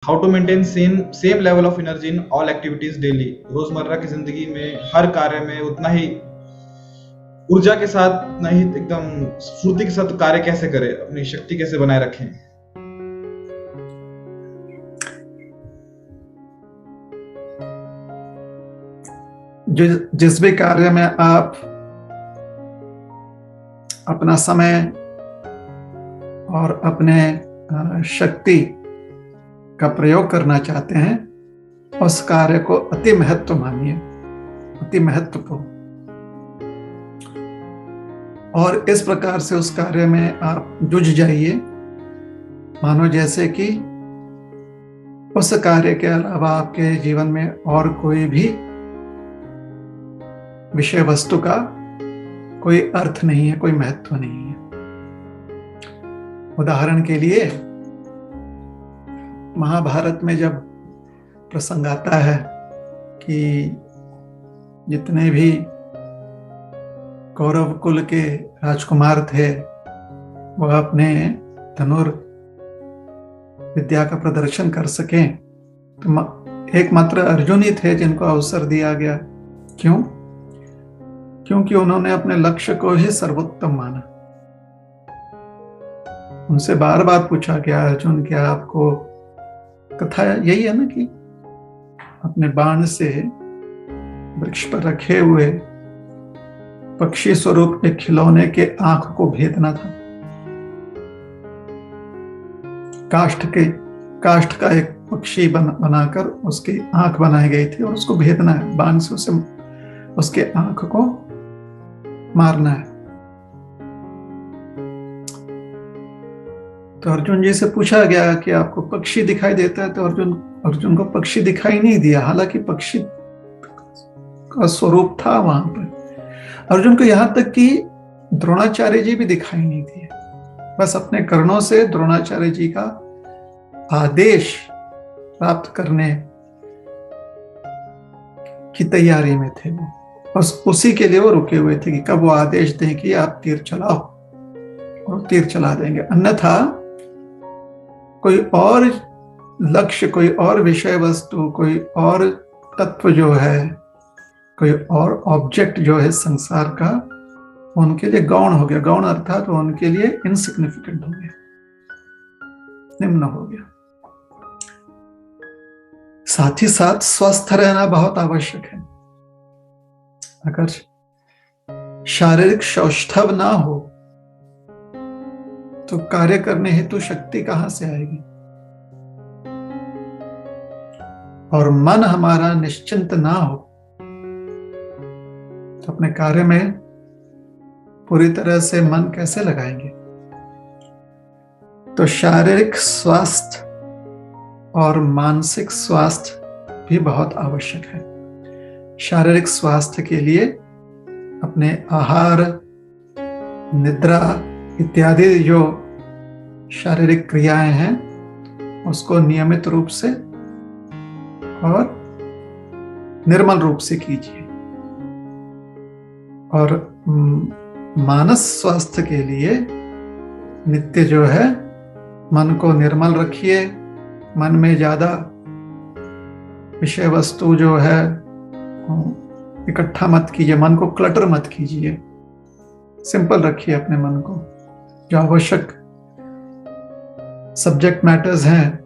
How to maintain same level of energy in all activities daily. रोजमर्रा की जिंदगी में हर कार्य में उतना ही ऊर्जा के साथ, उतना ही एकदम स्फूर्ति के साथ कार्य कैसे करें, अपनी शक्ति कैसे बनाए रखें। जिस भी कार्य में आप अपना समय और अपने शक्ति का प्रयोग करना चाहते हैं, उस कार्य को अति महत्व मानिए, अति महत्वपूर्ण। और इस प्रकार से उस कार्य में आप जुझ जाइए, मानो जैसे कि उस कार्य के अलावा आपके जीवन में और कोई भी विषय वस्तु का कोई अर्थ नहीं है, कोई महत्व नहीं है। उदाहरण के लिए महाभारत में जब प्रसंग आता है कि जितने भी कौरव कुल के राजकुमार थे वह अपने धनुर विद्या का प्रदर्शन कर सकें, तो एकमात्र अर्जुन ही थे जिनको अवसर दिया गया। क्यों? क्योंकि उन्होंने अपने लक्ष्य को ही सर्वोत्तम माना। उनसे बार बार पूछा गया, अर्जुन क्या आपको, कथा यही है ना कि अपने बाण से वृक्ष पर रखे हुए पक्षी स्वरूप एक खिलौने के आंख को भेदना था। काष्ठ का एक पक्षी बनाकर उसकी आंख बनाई गई थी और उसको भेदना है, बाण से उसे उसके आंख को मारना है। तो अर्जुन जी से पूछा गया कि आपको पक्षी दिखाई देता है, तो अर्जुन को पक्षी दिखाई नहीं दिया, हालांकि पक्षी का स्वरूप था वहां पर। अर्जुन को यहां तक कि द्रोणाचार्य जी भी दिखाई नहीं दिए, बस अपने कर्णों से द्रोणाचार्य जी का आदेश प्राप्त करने की तैयारी में थे वो, बस उसी के लिए वो रुके हुए थे कि कब वो आदेश दें कि आप तीर चलाओ, और तीर चला देंगे। अन्यथा कोई और लक्ष्य, कोई और विषय वस्तु, कोई और तत्व जो है, कोई और ऑब्जेक्ट जो है संसार का, उनके लिए गौण हो गया। गौण अर्थात वो उनके लिए इनसिग्निफिकेंट हो गया, निम्न हो गया। साथ ही साथ स्वस्थ रहना बहुत आवश्यक है। अगर शारीरिक सौष्ठव ना हो तो कार्य करने हेतु शक्ति कहां से आएगी। और मन हमारा निश्चिंत ना हो तो अपने कार्य में पूरी तरह से मन कैसे लगाएंगे। तो शारीरिक स्वास्थ्य और मानसिक स्वास्थ्य भी बहुत आवश्यक है। शारीरिक स्वास्थ्य के लिए अपने आहार, निद्रा इत्यादि जो शारीरिक क्रियाएं हैं उसको नियमित रूप से और निर्मल रूप से कीजिए। और मानस स्वास्थ्य के लिए नित्य जो है मन को निर्मल रखिए, मन में ज्यादा विषय वस्तु जो है इकट्ठा मत कीजिए, मन को क्लटर मत कीजिए, सिंपल रखिए अपने मन को। जो आवश्यक सब्जेक्ट मैटर्स हैं,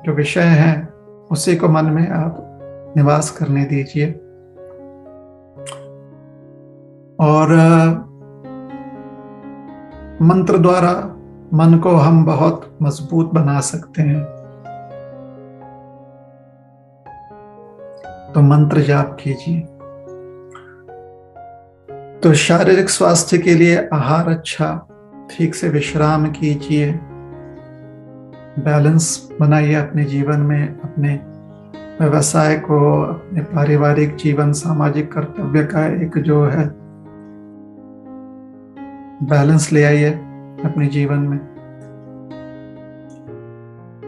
जो विषय हैं, उसी को मन में आप निवास करने दीजिए। और मंत्र द्वारा मन को हम बहुत मजबूत बना सकते हैं। तो मंत्र जाप कीजिए। तो शारीरिक स्वास्थ्य के लिए आहार अच्छा, ठीक से विश्राम कीजिए, बैलेंस बनाइए अपने जीवन में, अपने व्यवसाय को, अपने पारिवारिक जीवन, सामाजिक कर्तव्य का एक जो है बैलेंस ले आइए अपने जीवन में।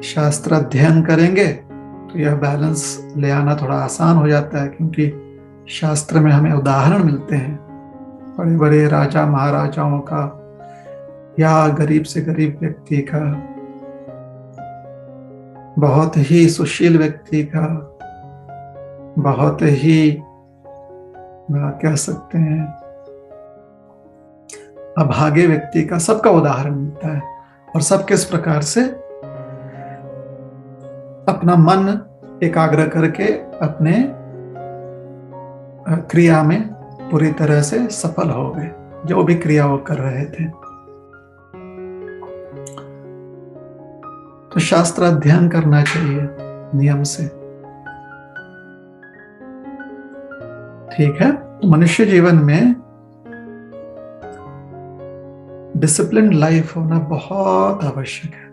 शास्त्र अध्ययन करेंगे तो यह बैलेंस ले आना थोड़ा आसान हो जाता है, क्योंकि शास्त्र में हमें उदाहरण मिलते हैं बड़े बड़े राजा महाराजाओं का या गरीब से गरीब व्यक्ति का। बहुत ही सुशील व्यक्ति का, बहुत ही कह सकते हैं अभागे व्यक्ति का, सबका उदाहरण मिलता है। और सब किस प्रकार से अपना मन एकाग्र करके अपने क्रिया में पूरी तरह से सफल हो गए, जो भी क्रिया वो कर रहे थे। तो शास्त्र अध्ययन करना चाहिए नियम से, ठीक है। तो मनुष्य जीवन में डिसिप्लिन लाइफ होना बहुत आवश्यक है।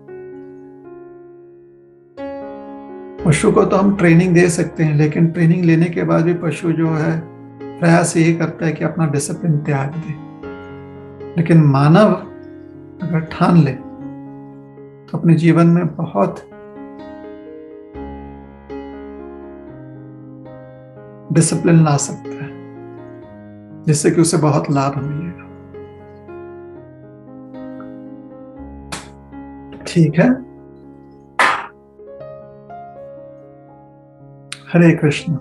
पशु को तो हम ट्रेनिंग दे सकते हैं, लेकिन ट्रेनिंग लेने के बाद भी पशु जो है प्रयास यही करता है कि अपना डिसिप्लिन त्याग दे। लेकिन मानव अगर ठान ले तो अपने जीवन में बहुत डिसिप्लिन ला सकता है, जिससे कि उसे बहुत लाभ मिलेगा। ठीक है। हरे कृष्ण।